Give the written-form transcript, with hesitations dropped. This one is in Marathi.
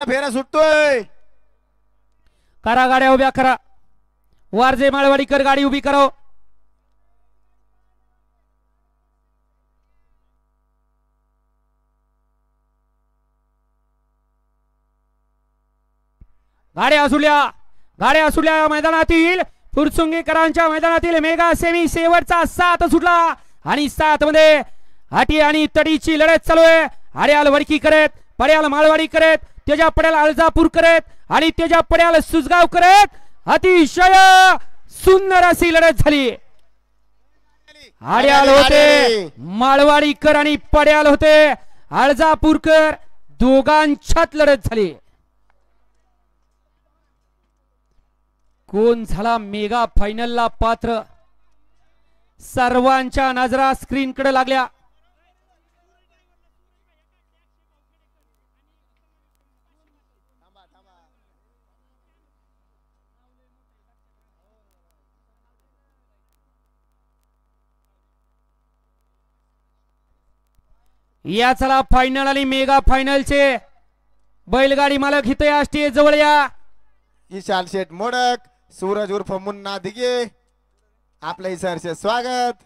फेरा सुटतोय. करा गाड्या उभ्या करा. वारजे माळवाडीकर गाडी उभी करो. गाड्या असुल्या मैदानातील फुरसुंगीकरांच्या मैदानातील मेगा सेमी शेवटचा 7 सुटला आणि 7 मध्ये हाटी आणि तडीची लढत चालू आहे. आड्याल वडकी करत, पड्याल माळवाडी करत, त्याच्या पड्याल अळजापूर करत आणि त्याच्या पड्याल सुसगाव करत अतिशय सुंदर अशी लढत झाली. आड्याल होते माळवाडीकर आणि पड्याल होते अळजापूरकर, दोघांच्यात लढत झाली. कोण झाला मेगा फायनलला पात्र? सर्वांच्या नजरा स्क्रीन कडे लागल्या. या चला फायनल आणि मेगा फायनलचे बैलगाडी मालक इथे या स्टेज जवळ या. ईशान शेठ मोडक, सूरज उर्फ मुन्ना दिगे, आपले सरचे स्वागत.